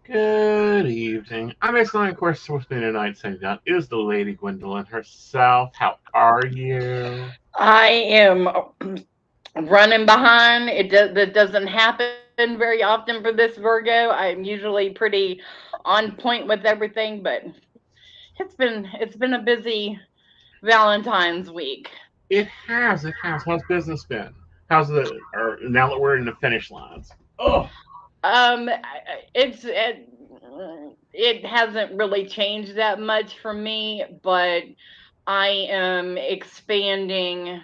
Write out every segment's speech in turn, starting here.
Good evening. I'm Aeson Knight. Of course, with me tonight, sitting down is the Lady Gwendolyn herself. How are you? I am running behind. That doesn't happen very often for this Virgo. I'm usually pretty on point with everything, but it's been a busy Valentine's week. It has. It has. How's business been? How's now that we're in the finish lines? Oh, It hasn't really changed that much for me, but I am expanding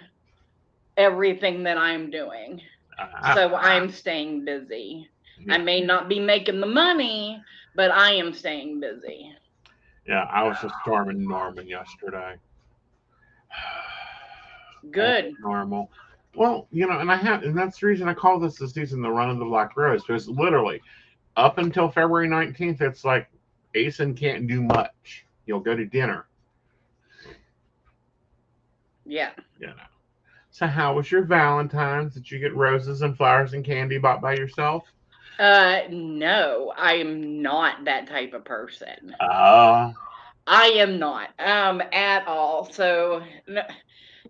everything that I'm doing. So I'm staying busy. I yeah. may not be making the money, but I am staying busy. Yeah, I was just storming Norman yesterday. As Good. normal. Well, and that's the reason I call this season the Run of the Black Rose, because literally up until February 19th, it's like Aeson can't do much. He'll go to dinner. Yeah. So how was your Valentine's? Did you get roses and flowers and candy bought by yourself? No, I am not that type of person. Uh, I am not at all. So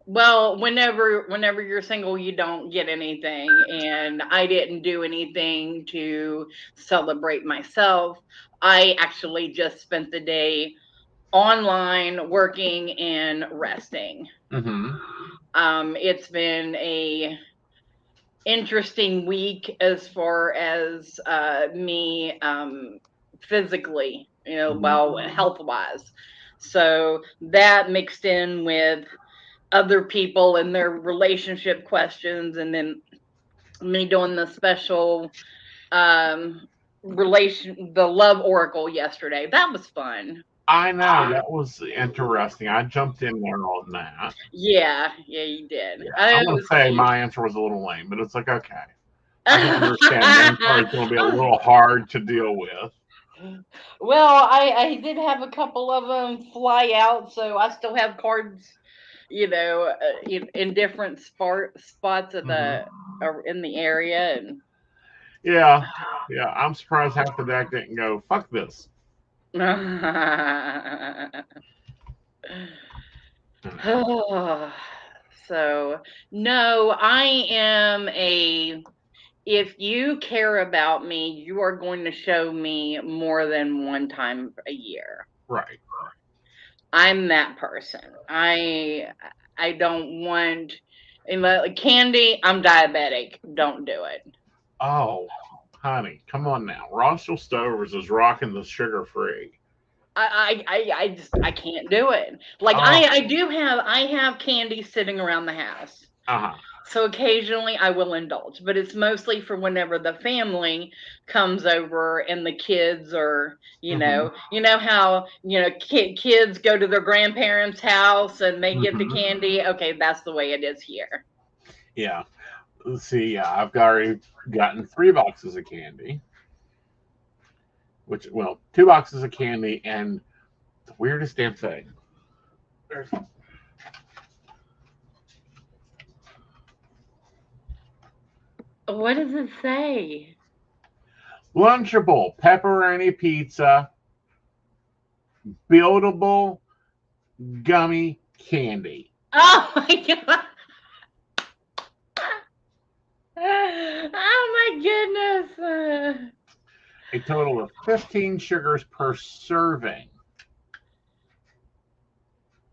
well, whenever you're single, you don't get anything, and I didn't do anything to celebrate myself. I actually just spent the day online working and resting. mm-hmm. It's been a interesting week as far as me physically, well, health wise. So that mixed in with other people and their relationship questions, and then me doing the special um the love oracle yesterday. That was fun. I know that was interesting. I jumped in there on that. Yeah, you did. Yeah, I'm It gonna was say cute. my answer was a little lame, but it's like okay, I can understand one card's gonna be a little hard to deal with. Well, I did have a couple of them fly out, so I still have cards, in different spots of Hmm. in the area, and Yeah, yeah. I'm surprised half the deck didn't go fuck this. so no, I am a. If you care about me, you are going to show me more than one time a year. Right. I'm that person. I don't want like candy. I'm diabetic. Don't do it. Oh, honey, come on now. Rostel Stovers is rocking the sugar free. I can't do it. Like Oh, I have candy sitting around the house. uh-huh. So occasionally I will indulge, but it's mostly for whenever the family comes over and the kids are, Hmm. you know how, kids go to their grandparents' house and they get the Hmm. candy. Okay, that's the way it is here. Yeah. See, I've already gotten 3 boxes of candy, which, well, 2 boxes of candy, and the weirdest damn thing. There's What does it say? Lunchable pepperoni pizza, buildable gummy candy. Oh my god. Oh my goodness. A total of 15 sugars per serving.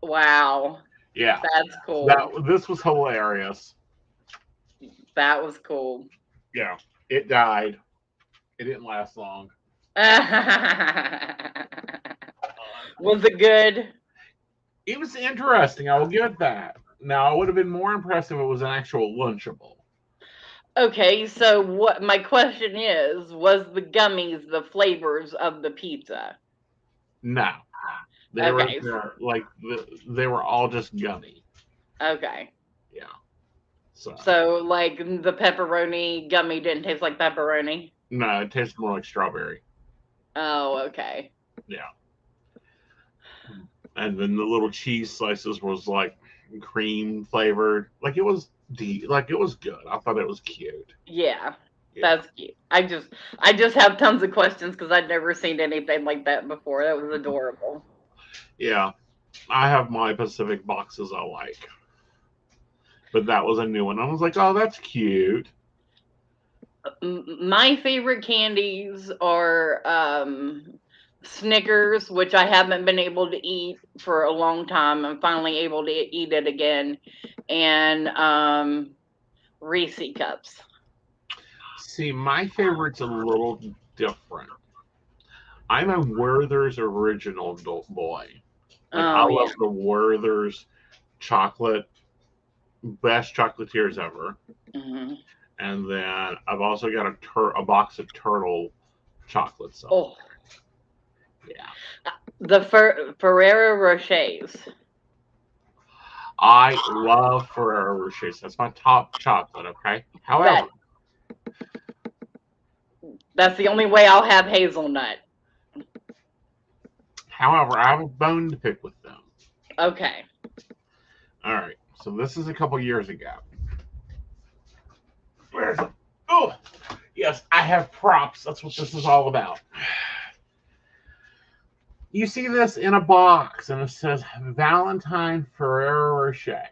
Wow. Yeah, That's cool. this was hilarious. That was cool. Yeah, it died. It didn't last long. Was it good? It was interesting. I will give it that. Now, it would have been more impressive if it was an actual Lunchable. Okay, so what my question is, was the gummies the flavors of the pizza? No, they were Okay. they were all just gummy. Okay. Yeah. So So like the pepperoni gummy didn't taste like pepperoni? no, it tastes more like strawberry. Oh, okay. Yeah. And then the little cheese slices was like cream flavored. Like it was good. I thought it was cute. Yeah. Yeah. That's cute. I just have tons of questions because I'd never seen anything like that before. That was adorable. Yeah. I have my Pacific boxes I like. But that was a new one. I was like, oh, that's cute. My favorite candies are Snickers, which I haven't been able to eat for a long time. I'm finally able to eat it again, and Reese cups. See, my favorite's a little different. I'm a Werther's original boy. Like I Oh yeah. love the Werther's chocolate, best chocolatiers ever. Hmm. And then I've also got a box of turtle chocolate somewhere. Oh, Yeah, the Ferrero Rochers. I love Ferrero Rochers. That's my top chocolate. Okay. That that's the only way I'll have hazelnut. However, I have a bone to pick with them. Okay. All right. So this is a couple years ago. Where's it? Oh, yes, I have props. That's what this is all about. You see this in a box, and it says Valentine Ferrero Rocher.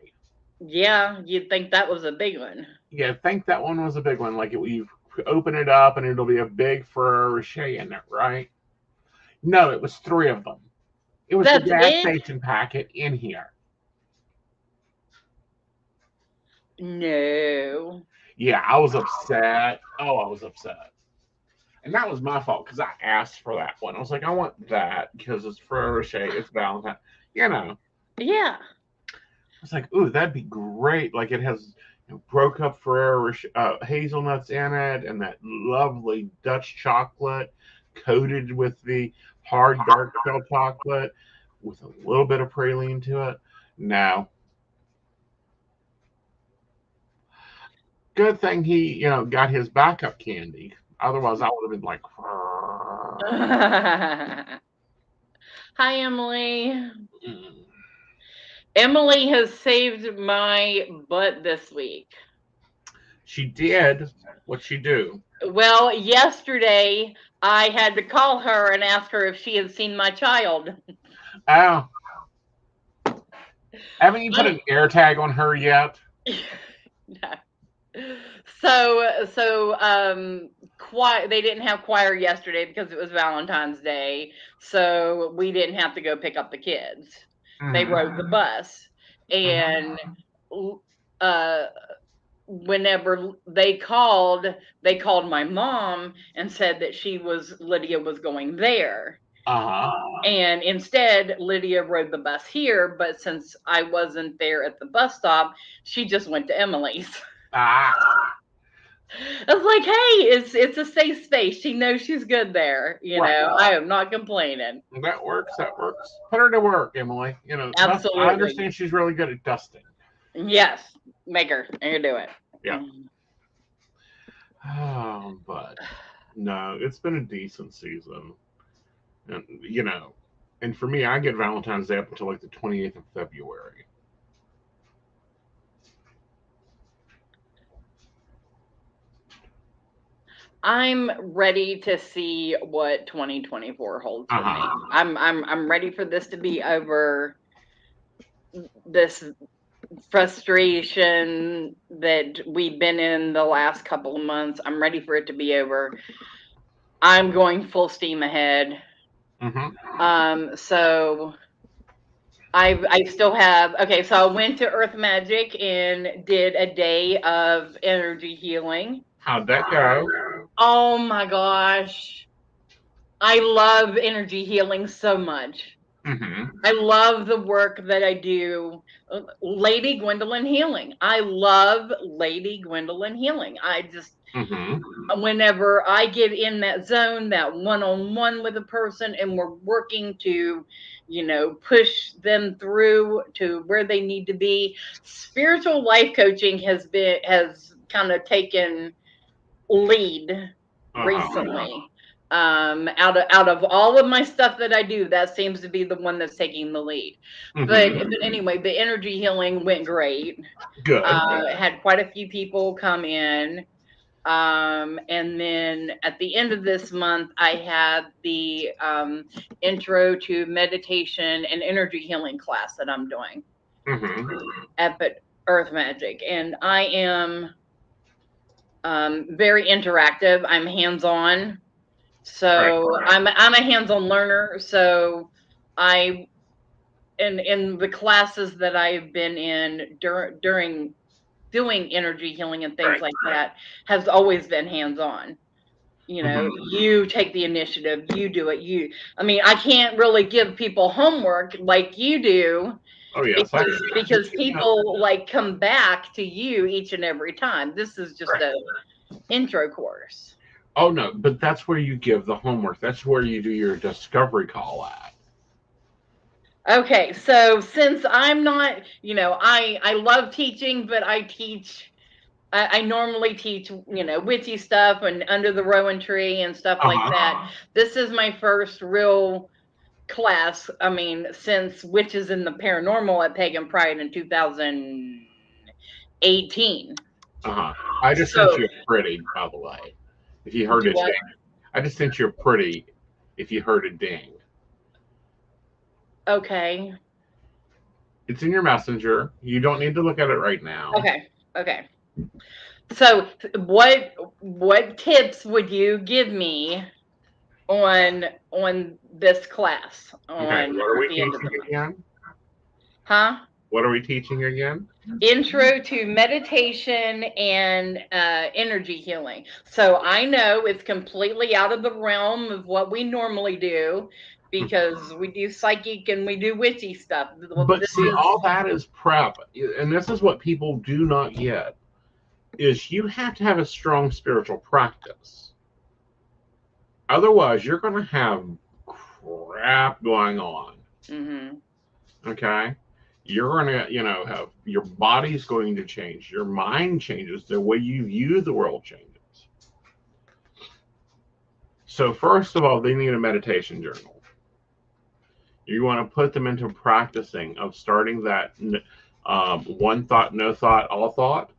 Yeah, you'd think that was a big one. Yeah, I think that one was a big one. Like you open it up, and it'll be a big Ferrero Rocher in it, right? No, it was three of them. It was the That's gas it? station packet in here. No. Yeah, I was upset. Oh, I was upset. And that was my fault because I asked for that one. I was like, I want that because it's Ferrero Rocher, it's Valentine. You know, Yeah. I was like, ooh, that'd be great. Like it has broke up Ferrero hazelnuts in it and that lovely Dutch chocolate coated with the hard dark shell chocolate with a little bit of praline to it. No. Good thing he, got his backup candy. Otherwise, I would have been like, Hi, Emily. mm. Emily has saved my butt this week. She did what she do. Well, yesterday I had to call her and ask her if she had seen my child. Oh, haven't you put an air tag on her yet? No. They didn't have choir yesterday because it was Valentine's Day, so we didn't have to go pick up the kids. They rode the bus, and uh whenever they called my mom and said that Lydia was going there. Uh huh. And instead, Lydia rode the bus here, but since I wasn't there at the bus stop, she just went to Emily's. Ah, I was like, hey, it's a safe space. She knows she's good there. right. I am not complaining. That works. That works. Put her to work, Emily. I Absolutely. understand she's really good at dusting. Yes. Make her. Make her do it. Yeah. But no, it's been a decent season. And, and for me, I get Valentine's Day up until like the 28th of February. I'm ready to see what 2024 holds for me. I'm ready for this to be over. This frustration that we've been in the last couple of months. I'm ready for it to be over. I'm going full steam ahead. So I still have so I went to Earth Magic and did a day of energy healing. How'd that go? Oh my gosh. I love energy healing so much. I love the work that I do. Lady Gwendolyn healing. I love Lady Gwendolyn healing. I just, whenever I get in that zone, that one-on-one with a person, and we're working to, push them through to where they need to be. Spiritual life coaching has kind of taken lead recently. Out of all of my stuff that I do, that seems to be the one that's taking the lead. But anyway, the energy healing went great. Good. Had quite a few people come in. And then at the end of this month, I had the intro to meditation and energy healing class that I'm doing at Earth Magic. And I am very interactive. I'm hands-on. So right. I'm a hands-on learner. So I in the classes that I've been in during doing energy healing and things like that has always been hands-on. You take the initiative, you do it. I can't really give people homework like you do. Oh yes, because people come back to you each and every time. This is just a intro course. Oh no, but that's where you give the homework. That's where you do your discovery call at. Okay, so since I'm not, I love teaching, but I normally teach, witchy stuff and under the Rowan tree and stuff like that. This is my first real class. Since Witches in the Paranormal at Pagan Pride in 2018. I just sent you a pretty, by the way. If you heard it ding. I just sent you a pretty if you heard it ding. Okay. It's in your messenger. You don't need to look at it right now. Okay. So what tips would you give me on this class? Okay, what are we teaching again? Huh? What are we teaching again? Intro to meditation and energy healing. So I know it's completely out of the realm of what we normally do because we do psychic and we do witchy stuff. But all that is prep. And this is what people do not get, is you have to have a strong spiritual practice. Otherwise, you're going to have crap going on. Okay? You're going to, have your body's going to change. Your mind changes. The way you view the world changes. So first of all, they need a meditation journal. You want to put them into practicing of starting that one thought, no thought, all thought.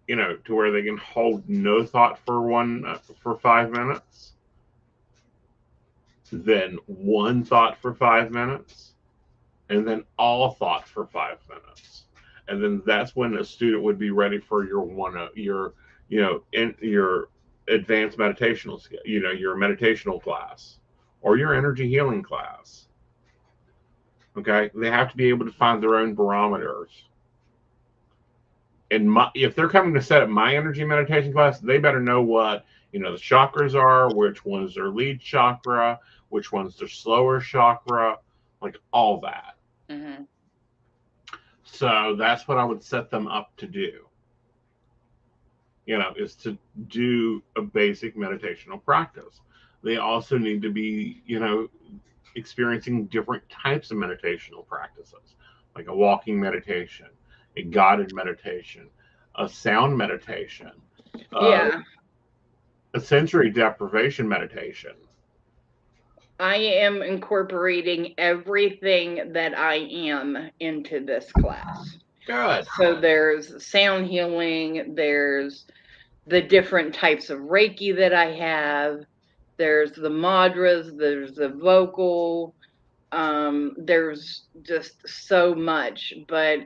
To where they can hold no thought for 5 minutes. Then one thought for 5 minutes. And then all thought for 5 minutes. And then that's when a student would be ready for your advanced meditational skill, your meditational class or your energy healing class. Okay, they have to be able to find their own barometers. And if they're coming to set up my energy meditation class, they better know what the chakras are, which one's their lead chakra, which one's their slower chakra, like all that. So that's what I would set them up to do. Is to do a basic meditational practice. They also need to be, experiencing different types of meditational practices, like a walking meditation, a guided meditation, a sound meditation, a sensory deprivation meditation. I am incorporating everything that I am into this class. Good. So there's sound healing, there's the different types of Reiki that I have, there's the mudras, there's the vocal, there's just so much, but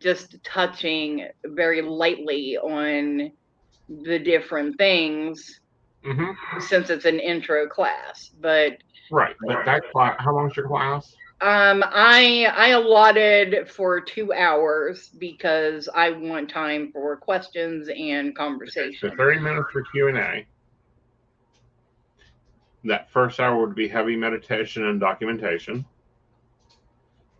just touching very lightly on the different things since it's an intro class. But that class, how long's your class? I allotted for 2 hours because I want time for questions and conversation. So 30 minutes for Q&A. That first hour would be heavy meditation and documentation.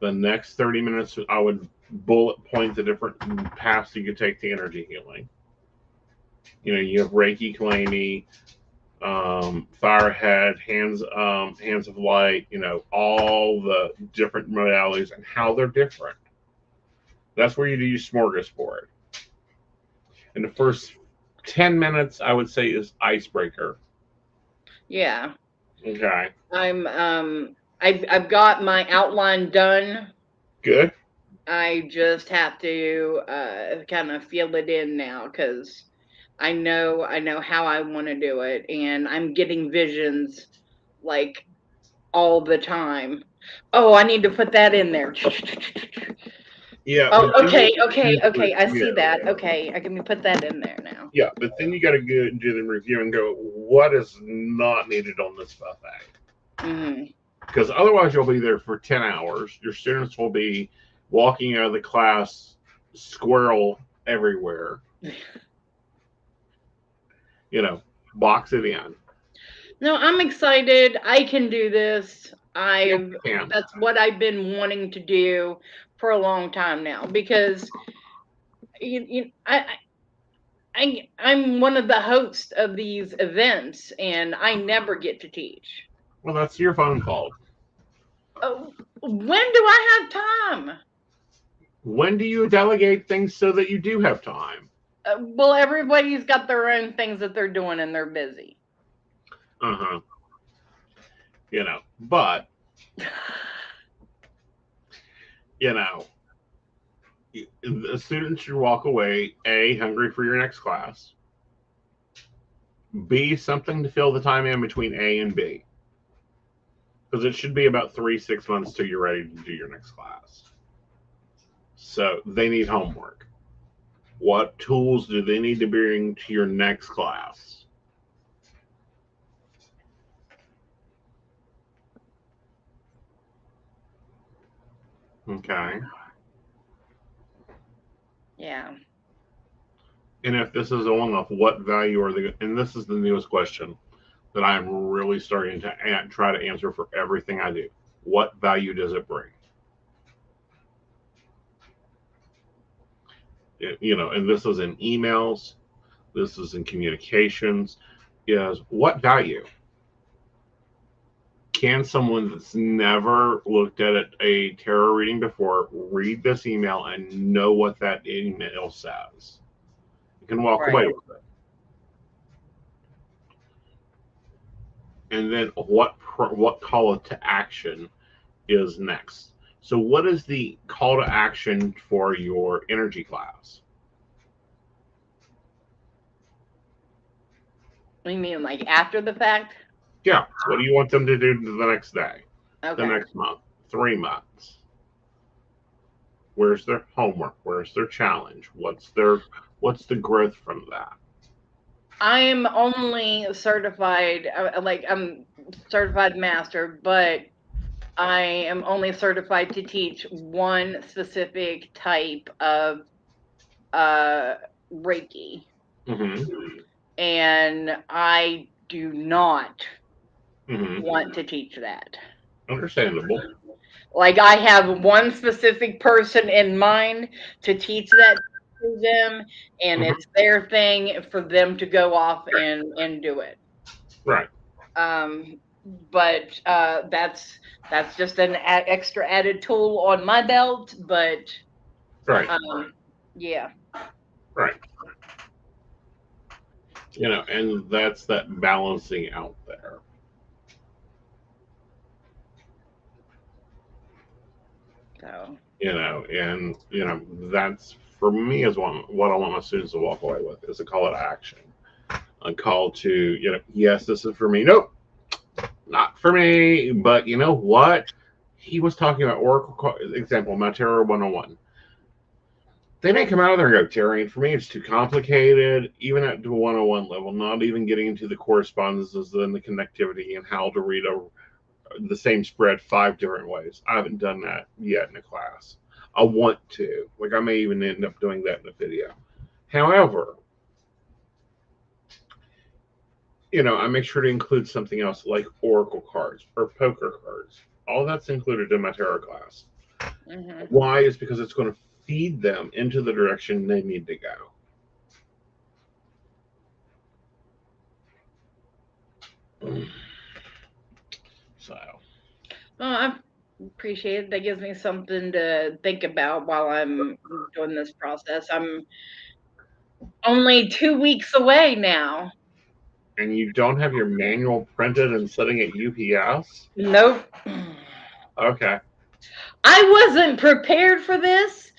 The next 30 minutes, I would bullet point the different paths you could take to energy healing. You have Reiki, Kalani, Firehead, hands of light. All the different modalities and how they're different. That's where you do your smorgasbord. And the first 10 minutes, I would say, is icebreaker. Yeah. Okay. I've got my outline done. Good. I just have to kind of feel it in now, because I know how I want to do it, and I'm getting visions like all the time. Oh, I need to put that in there. Yeah. Oh, okay. I see that. Okay, I can put that in there now. Yeah, but then you got to go and do the review and go, what is not needed on this buffet? Because otherwise, you'll be there for 10 hours. Your students will be walking out of the class, squirrel everywhere. Box it in. No, I'm excited. I can do this. That's what I've been wanting to do for a long time now, because I'm one of the hosts of these events, and I never get to teach. Well, that's your phone call. When do I have time? When do you delegate things so that you do have time? Well, everybody's got their own things that they're doing, and they're busy. But the student should walk away, A, hungry for your next class, B, something to fill the time in between A and B, because it should be about 3-6 months till you're ready to do your next class. So they need homework. What tools do they need to bring to your next class? Okay. Yeah. And if this is a one-off, what value are they? And this is the newest question that I'm really starting to try to answer for everything I do. What value does it bring? And this is in emails, this is in communications, is what value? Can someone that's never looked at a tarot reading before read this email and know what that email says? You can walk away with it. And then what call to action is next? So what is the call to action for your energy class? You mean like after the fact? Yeah. What do you want them to do the next day? Okay. The next month? 3 months? Where's their homework? Where's their challenge? What's the growth from that? I'm only certified, I'm certified master, but I am only certified to teach one specific type of Reiki. And I do not want to teach that. Understandable. Like, I have one specific person in mind to teach that to them, and it's their thing for them to go off and do it. Right. But that's just an extra added tool on my belt. But right. Yeah. Right. And that's that balancing out there. So. And that's for me is what I want my students to walk away with is a call to action, a call to yes, this is for me. Nope, not for me. But you know what? He was talking about Oracle example, my Tarot 101. They may come out of there and go, Terry, for me, it's too complicated, even at the 101 level, not even getting into the correspondences and the connectivity and how to read the same spread 5 different ways. I haven't done that yet in a class. I want to. Like, I may even end up doing that in a video. However, I make sure to include something else like oracle cards or poker cards. All that's included in my tarot class. Hmm. Why? Is because it's going to feed them into the direction they need to go. So, Well, I appreciate it. That gives me something to think about while I'm doing this process. I'm only 2 weeks away now. and you don't have your manual printed and sitting at UPS? Nope. Okay. I wasn't prepared for this.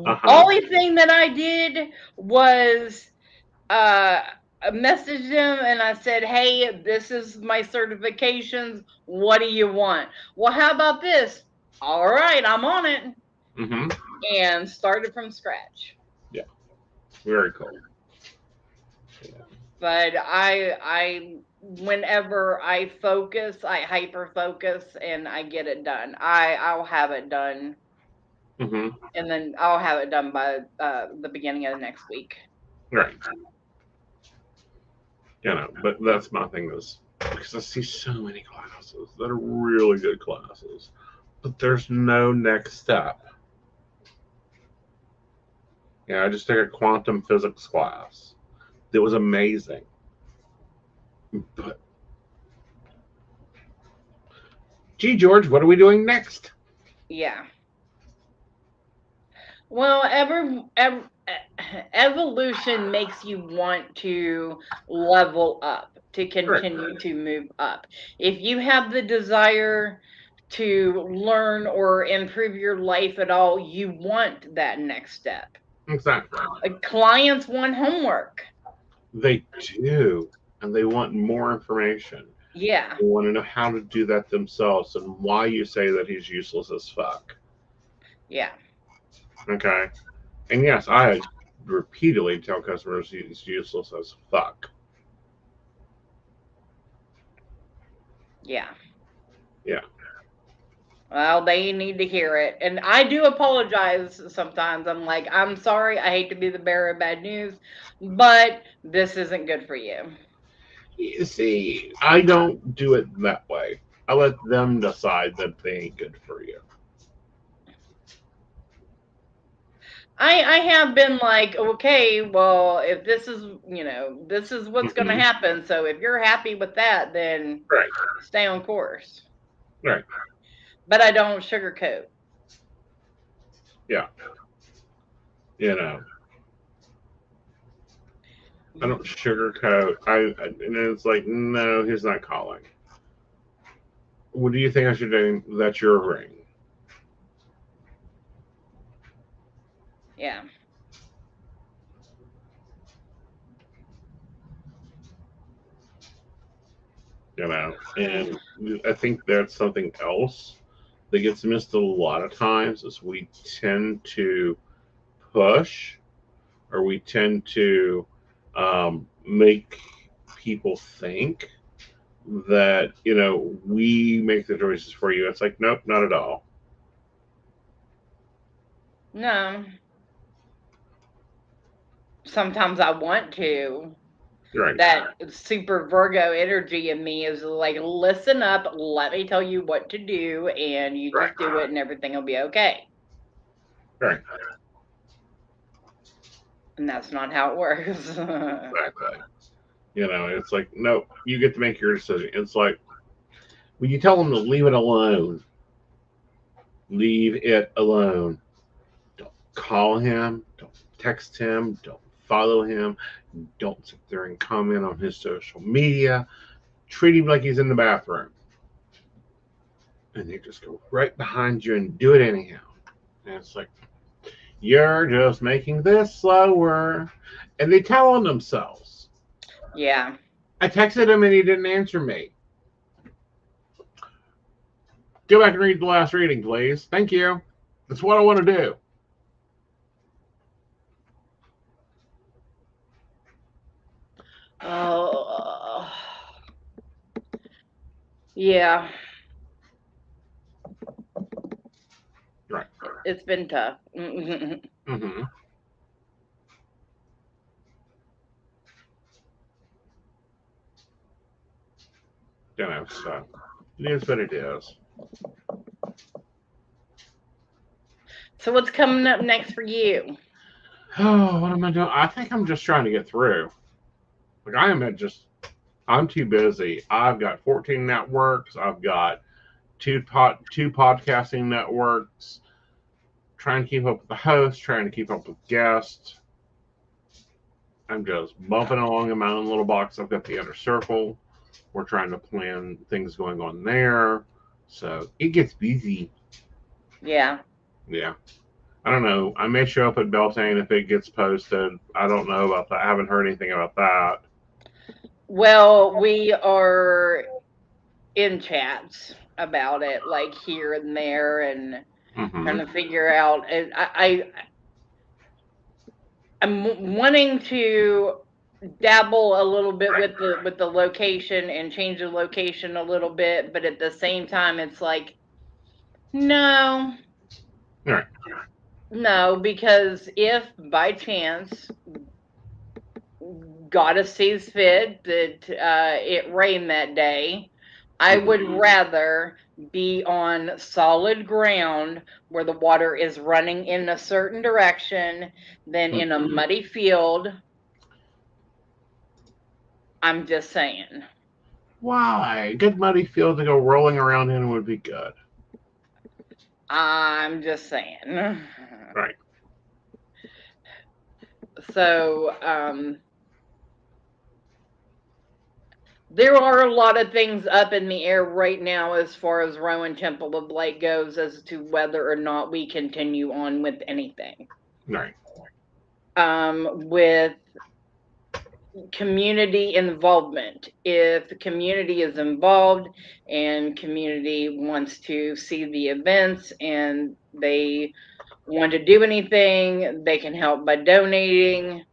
Uh huh. Only thing that I did was uh I messaged them and I said, "Hey, this is my certifications. What do you want?" "Well, how about this?" "All right, I'm on it." Mm-hmm. And started from scratch. Yeah. Very cool. Yeah. But I whenever I focus, I hyper focus and I get it done. I'll have it done, Mm-hmm. and then I'll have it done by the beginning of next week. Right. But that's my thing is because I see so many classes that are really good classes, but there's no next step. I just took a quantum physics class. It was amazing. But, gee, George, what are we doing next? Yeah. Well, evolution makes you want to level up, to Right. continue to move up. If you have the desire to learn or improve your life at all, you want that next step. Exactly. Clients want homework. They do. And they want more information. Yeah, They want to know how to do that themselves and why you say that he's useless as fuck. yeah, Okay. And yes, I repeatedly tell customers he's useless as fuck. yeah. Yeah. Well, they need to hear it. And I do apologize sometimes. I'm like, I'm sorry. I hate to be the bearer of bad news, but this isn't good for you. You see, I don't do it that way. I let them decide that they ain't good for you. I have been like, okay, well, if this is, this is what's going to Mm-hmm. happen. So if you're happy with that, then Right. stay on course. Right. But I don't sugarcoat. Yeah. You know, I don't sugarcoat. And it's like, no, he's not calling. What do you think I should do? That's your ring. Yeah. And I think that's something else that gets missed a lot of times is we tend to push or we tend to make people think that we make the choices for you. It's like, nope, not at all. No. Sometimes I want to. Right. That super Virgo energy in me is like, listen up, let me tell you what to do, and you Right. just do it, and everything will be okay. Right. And that's not how it works. Exactly. It's like, nope, you get to make your decision. It's like when you tell them to leave it alone, leave it alone. Don't call him. Don't text him. Don't follow him. Don't sit there and comment on his social media. Treat him like he's in the bathroom. And they just go right behind you and do it anyhow. And it's like, you're just making this slower. And they tell on themselves. Yeah. I texted him and he didn't answer me. Go back and read the last reading, please. Thank you. That's what I want to do. Oh, yeah. Right. It's been tough. Mm-hmm. So it is what it is. So what's coming up next for you? Oh, what am I doing? I think I'm just trying to get through. Like I'm too busy. I've got 14 networks. I've got two podcasting networks. Trying to keep up with the host. Trying to keep up with guests. I'm just bumping along in my own little box. I've got the inner circle. We're trying to plan things going on there. So it gets busy. Yeah. Yeah. I don't know. I may show up at Beltane if it gets posted. I don't know about that. I haven't heard anything about that. Well, we are in chats about it, like here and there, and trying to figure out. I'm wanting to dabble a little bit with the location and change the location a little bit, but at the same time, it's like no. Right. No, because if by chance goddess sees fit that it rained that day, I would rather be on solid ground where the water is running in a certain direction than in a muddy field. I'm just saying. Why? A good muddy field to go rolling around in would be good. I'm just saying. Right. So, there are a lot of things up in the air right now as far as Rowan Temple of Light goes as to whether or not we continue on with anything. Right. With community involvement. If the community is involved and community wants to see the events and they want to do anything, they can help by donating.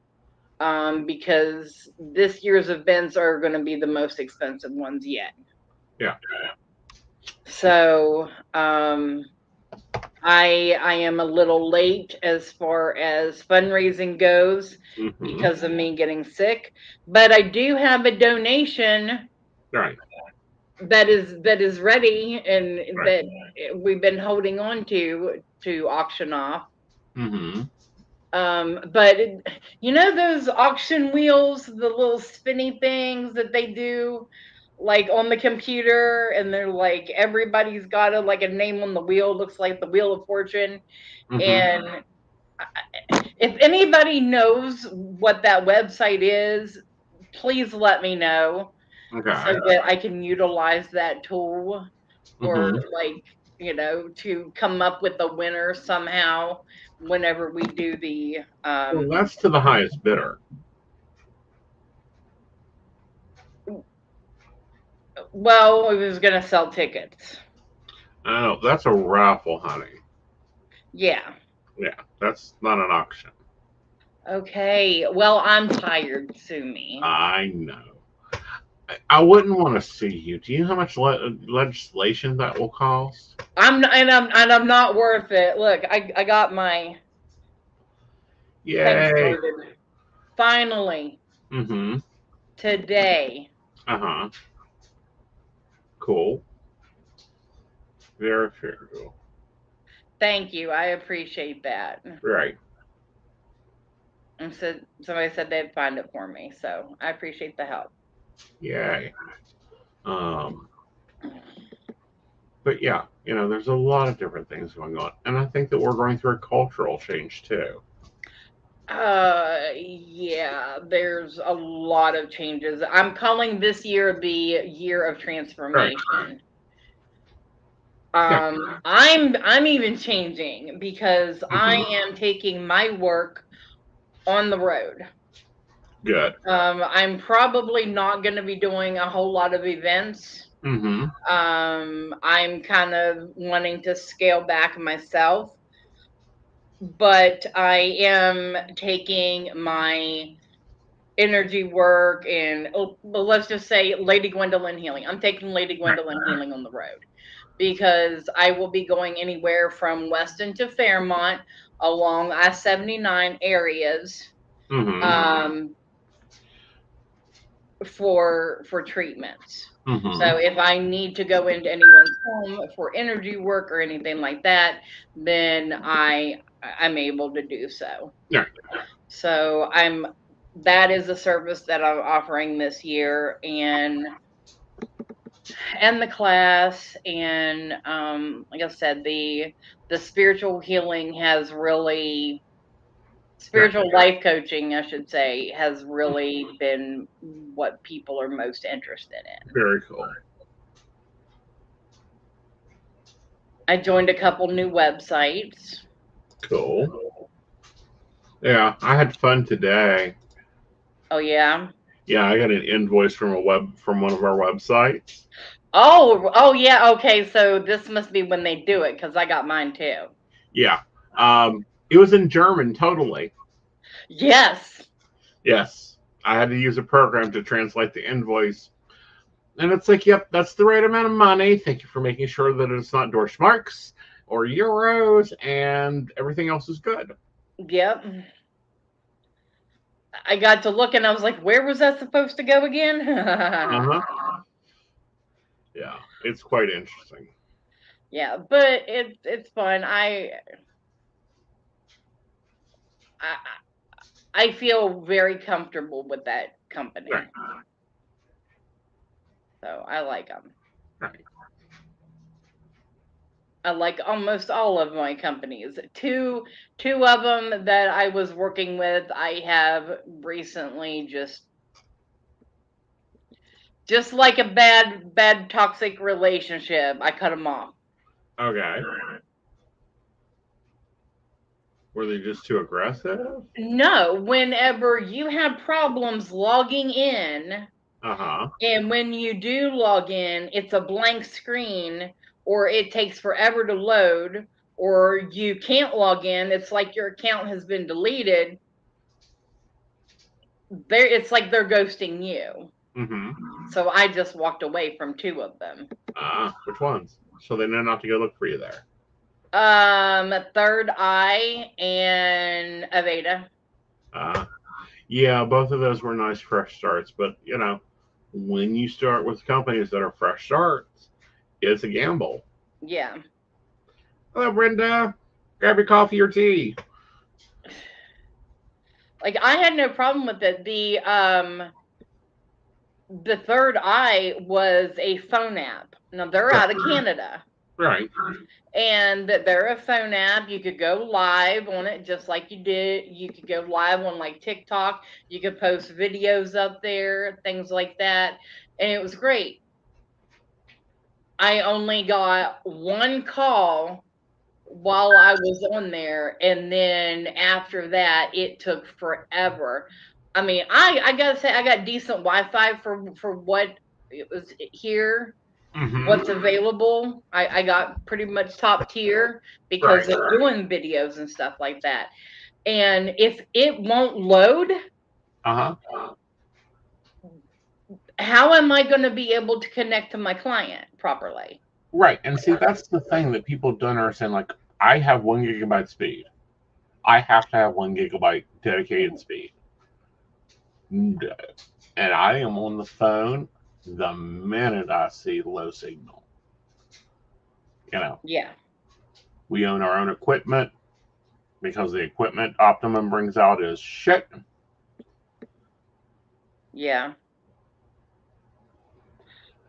Because this year's events are going to be the most expensive ones yet. Yeah. So I am a little late as far as fundraising goes because of me getting sick, but I do have a donation Right. that is ready and that we've been holding on to auction off. But you know those auction wheels, the little spinny things that they do like on the computer, and they're like everybody's got like a name on the wheel, looks like the Wheel of Fortune. And if anybody knows what that website is, please let me know so that I can utilize that tool or like, to come up with a winner somehow whenever we do the Well, that's to the highest bidder. well, we was gonna sell tickets. Oh, that's a raffle, honey. Yeah. Yeah, that's not an auction. Okay. Well, I'm tired, sue me. I know. I wouldn't want to sue you. Do you know how much legislation that will cost? I'm not worth it. Look, I got my thing Yay. started. Finally. Today. Cool. Very cool. Thank you. I appreciate that. Right. And so somebody said they'd find it for me, so I appreciate the help. Yay. But yeah, there's a lot of different things going on, and I think that we're going through a cultural change too. Yeah, there's a lot of changes. I'm calling this year the year of transformation. Right. I'm even changing because I am taking my work on the road. Good. I'm probably not going to be doing a whole lot of events. I'm kind of wanting to scale back myself, but I am taking my energy work and let's just say Lady Gwendolyn healing. I'm taking Lady Gwendolyn healing on the road because I will be going anywhere from Weston to Fairmont along I-79 areas for treatments. So Mm-hmm. if I need to go into anyone's home for energy work or anything like that, then I'm able to do so. Yeah. So that is a service that I'm offering this year, and the class, and like I said, the spiritual healing has really, Yeah. spiritual life coaching, I should say, has really been what people are most interested in. Very cool. I joined a couple new websites. Cool. Yeah, I had fun today. Oh yeah. Yeah, I got an invoice from one of our websites. Oh yeah. Okay, so this must be when they do it, because I got mine too. Yeah. It was in German totally. Yes. Yes. I had to use a program to translate the invoice. And it's like, yep, that's the right amount of money. Thank you for making sure that it's not Deutschmarks or euros, and everything else is good. Yep. I got to look and I was like, where was that supposed to go again? Uh-huh. Yeah, it's quite interesting. Yeah, but it's fun. I I feel very comfortable with that Right. company. So I like them. Right. I like almost all of my companies. Two of them that I was working with, I have recently just like a bad toxic relationship, I cut them off. Okay. Were they just too aggressive? No, whenever you have problems logging in, Uh-huh. and when you do log in, it's a blank screen, or it takes forever to load, or you can't log in, it's like your account has been deleted. It's like they're ghosting you. Mm-hmm. So I just walked away from two of them. Which ones? So they know not to go look for you there. Third Eye and Aveda. Uh, yeah, both of those were nice fresh starts, but when you start with companies that are fresh starts, it's a gamble. Yeah. Hello, Brenda. Grab your coffee or tea. Like I had no problem with it. The Third Eye was a phone app. Now they're Right. out of Canada. Right. And they're a phone app. You could go live on it just like you did. You could go live on like TikTok. You could post videos up there, things like that. And it was great. I only got one call while I was on there, and then after that it took forever. I mean, I gotta say I got decent Wi-Fi for what it was here, Mm-hmm. what's available. I got pretty much top tier Right. because of doing videos and stuff like that. And if it won't load, Uh-huh. how am I going to be able to connect to my client properly? Right. And see, that's the thing that people don't understand. Like, I have 1 gigabyte speed. I have to have 1 gigabyte dedicated speed. And I am on the phone the minute I see low signal. You know, Yeah. we own our own equipment because the equipment Optimum brings out is shit. Yeah.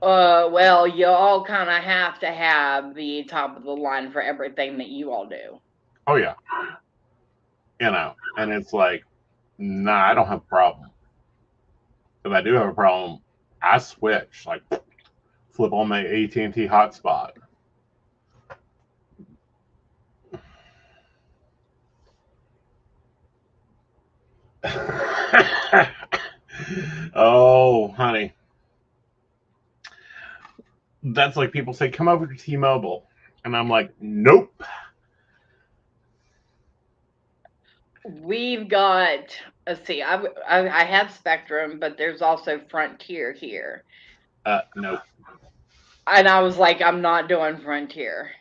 Well, you all kind of have to have the top of the line for everything that you all do. Oh, yeah. And it's like, nah, I don't have a problem. If I do have a problem, I switch. Like, flip on my AT&T hotspot. Oh, honey. That's like people say, come over to T-Mobile. And I'm like, nope. We've got, let's see, I have Spectrum, but there's also Frontier here. Nope. And I was like, I'm not doing Frontier.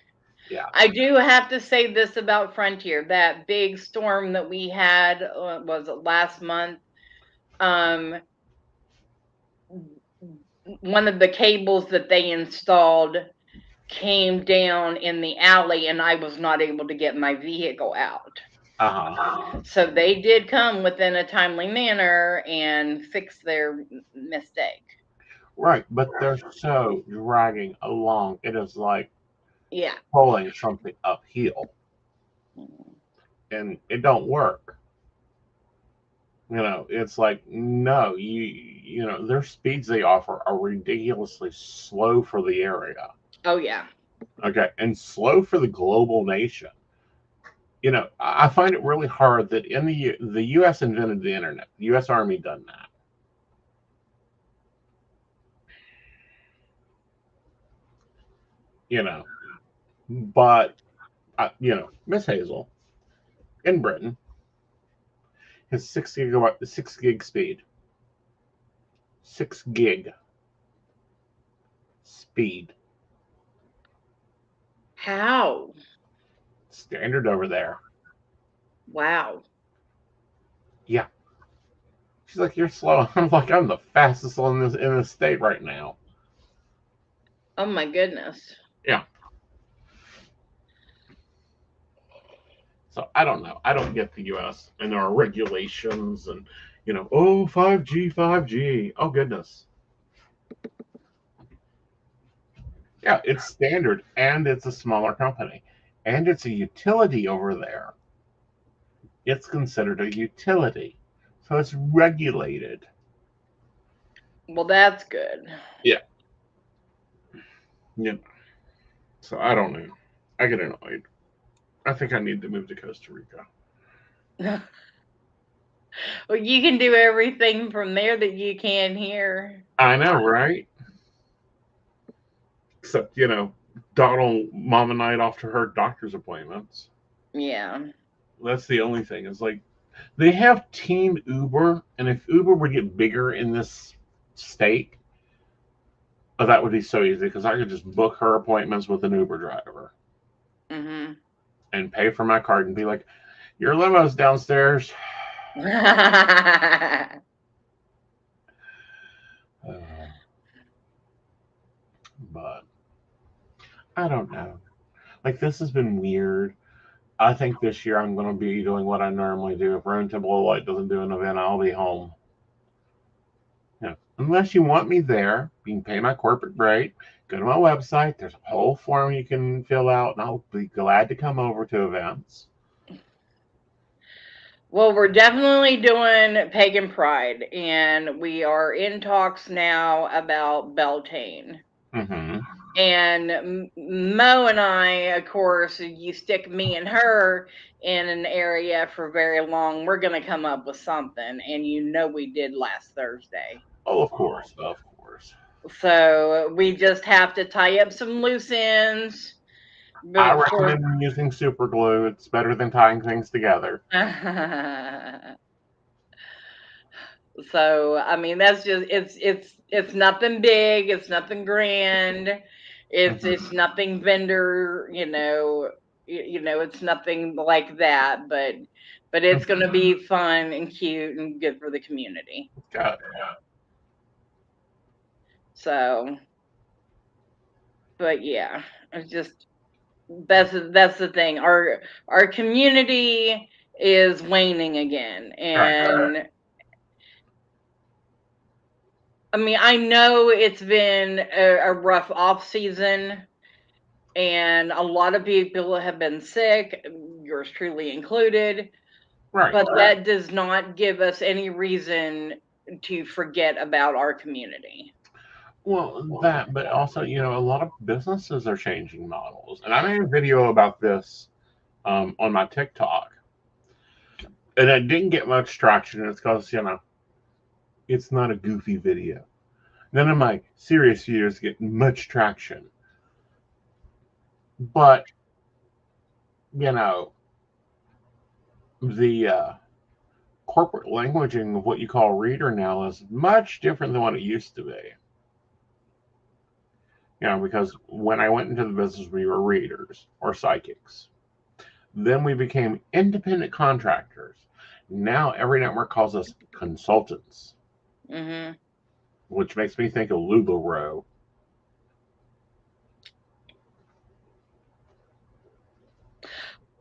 Yeah. I do have to say this about Frontier. That big storm that we had, was it last month? Um, one of the cables that they installed came down in the alley, and I was not able to get my vehicle out. Uh-huh. So they did come within a timely manner and fix their mistake. Right, but they're so dragging along. It is like Yeah. pulling something uphill, and it don't work. It's like no, their speeds they offer are ridiculously slow for the area. Oh yeah. Okay, and slow for the global nation. I find it really hard that the U.S. invented the internet. The U.S. Army done that. You know, but Miss Hazel in Britain has 6 gig speed, 6 gig speed How? standard over there. Wow. Yeah, she's like you're slow. I'm like I'm the fastest on this state right now. Oh my goodness. Yeah. So I don't know. I don't get the U.S. and there are regulations and 5G, 5G. Oh goodness. Yeah, it's standard and it's a smaller company and it's a utility over there. It's considered a utility, so it's regulated. Well, that's good. Yeah. Yeah. So I don't know. I get annoyed. I think I need to move to Costa Rica. Well, you can do everything from there that you can here. I know, right? Except Donald mama night off to her doctor's appointments. Yeah. That's the only thing. Is like they have Team Uber, and if Uber would get bigger in this state, oh, that would be so easy because I could just book her appointments with an Uber driver Mhm. and pay for my card and be like, "Your limo's downstairs." Uh, but I don't know. Like this has been weird. I think this year I'm going to be doing what I normally do. If Room Temple of Light doesn't do an event, I'll be home. Unless you want me there, you can pay my corporate rate. Go to my website. There's a whole form you can fill out, and I'll be glad to come over to events. Well, we're definitely doing Pagan Pride, and we are in talks now about Beltane. Mm-hmm. And Mo and I, of course, you stick me and her in an area for very long, we're going to come up with something. And we did last Thursday. Oh, of course, of course. So we just have to tie up some loose ends I before. recommend using super glue. It's better than tying things together. So I mean, that's just it's nothing big, it's nothing grand, it's Mm-hmm. nothing vendor, it's nothing like that, but it's going to be fun and cute and good for the community. Got So, but yeah, it's just that's the thing. Our community is waning again, right. and I mean, I know it's been a rough off season, and a lot of people have been sick, yours truly included, Right. but that does not give us any reason to forget about our community. Well, that, but also, a lot of businesses are changing models, and I made a video about this on my TikTok, and it didn't get much traction. It's because it's not a goofy video. None of my serious videos get much traction, but you know the corporate languaging of what you call reader now is much different than what it used to be. Because when I went into the business, we were readers or psychics. Then we became independent contractors. Now every network calls us consultants. Hmm. which makes me think of LuLaRoe.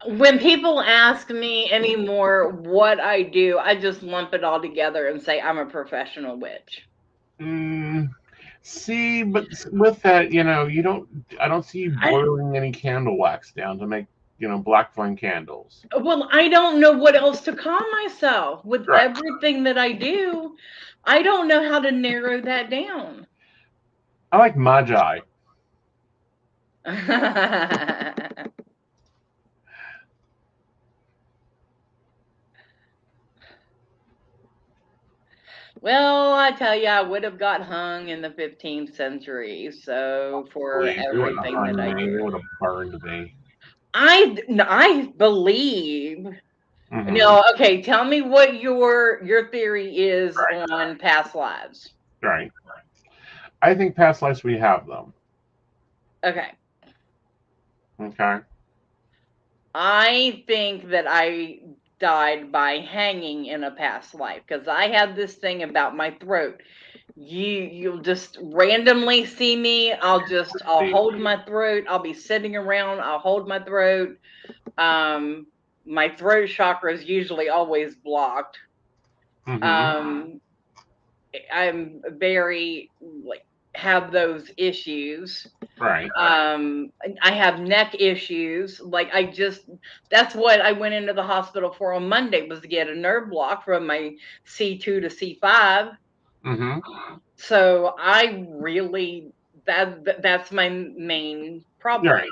When people ask me anymore what I do, I just lump it all together and say I'm a professional witch. Mm, see, but with that, you don't. I don't see you I, boiling any candle wax down to make, black flame candles. well, I don't know what else to call myself with Right. everything that I do. I don't know how to narrow that down. I like magi. Well, I tell you, I would have got hung in the 15th century. So for Please, you wouldn't have everything that hung I me. You do, would have burned me. I believe. Hmm. No, okay. Tell me what your theory is Right. on past lives. Right. I think past lives we have them. Okay, Okay. I think that I died by hanging in a past life because I have this thing about my throat. You'll just randomly see me. I'll See. hold my throat. I'll be sitting around. I'll hold my throat. Um, my throat chakra is usually always blocked. Hmm. Um, I'm very like have those issues. Right. I have neck issues. Like that's what I went into the hospital for on Monday was to get a nerve block from my C2 to C5. Hmm. So I really that's my main problem. Right.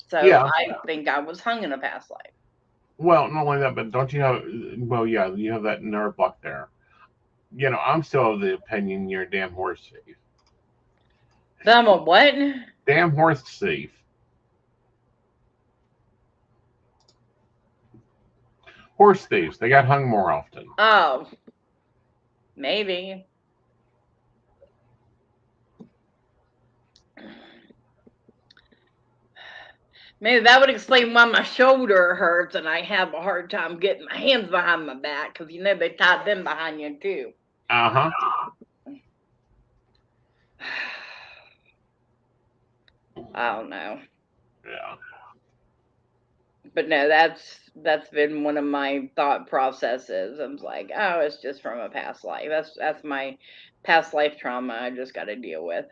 So Yeah. I think I was hung in a past life. Well, not only that, but don't you have? Well, yeah, you have that nerve block there. I'm still of the opinion you're a damn horse thief. Then I'm a what? Damn horse thief. Horse thieves. They got hung more often. Oh, maybe. Maybe that would explain why my shoulder hurts and I have a hard time getting my hands behind my back because they tied them behind you too. Uh huh. I don't know. Yeah. But no, that's been one of my thought processes. I was like, oh, it's just from a past life. That's my past life trauma I just got to deal with.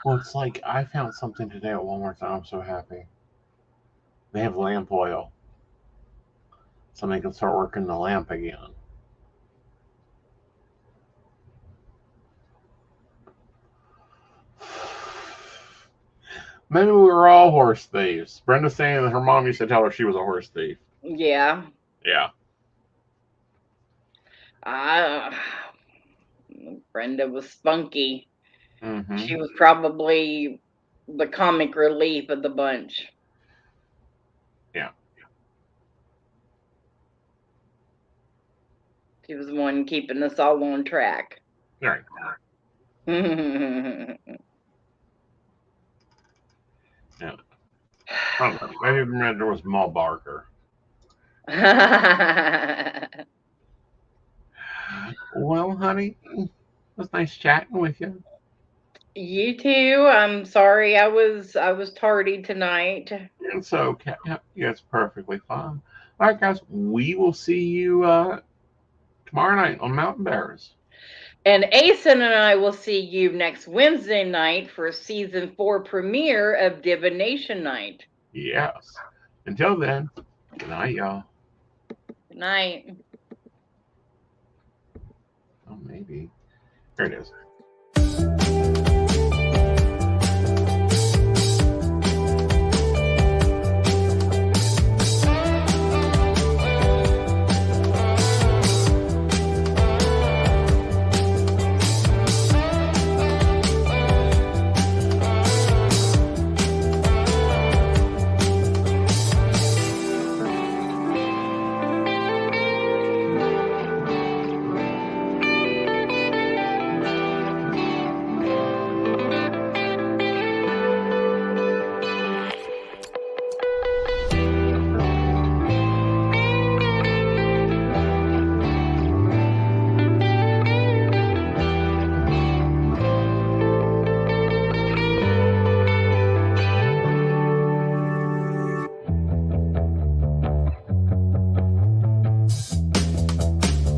Well, it's like I found something today at Walmart that I'm so happy. They have lamp oil, so they can start working the lamp again. Maybe we were all horse thieves. Brenda's saying that her mom used to tell her she was a horse thief. Yeah, Yeah. I Brenda was spunky. Mm-hmm. She was probably the comic relief of the bunch. Yeah. She was the one keeping us all on track. All right. Yeah. I don't know. Maybe Brenda was Mal Barker. Well, honey, it was nice chatting with you. You too. I'm sorry I was tardy tonight. And so, yeah, it's perfectly fine. All right, guys, we will see you tomorrow night on Mountain Bears. And Aeson and I will see you next Wednesday night for season 4 premiere of Divination Night. Yes. Until then, good night, y'all. Good night. Oh, maybe. Here it is.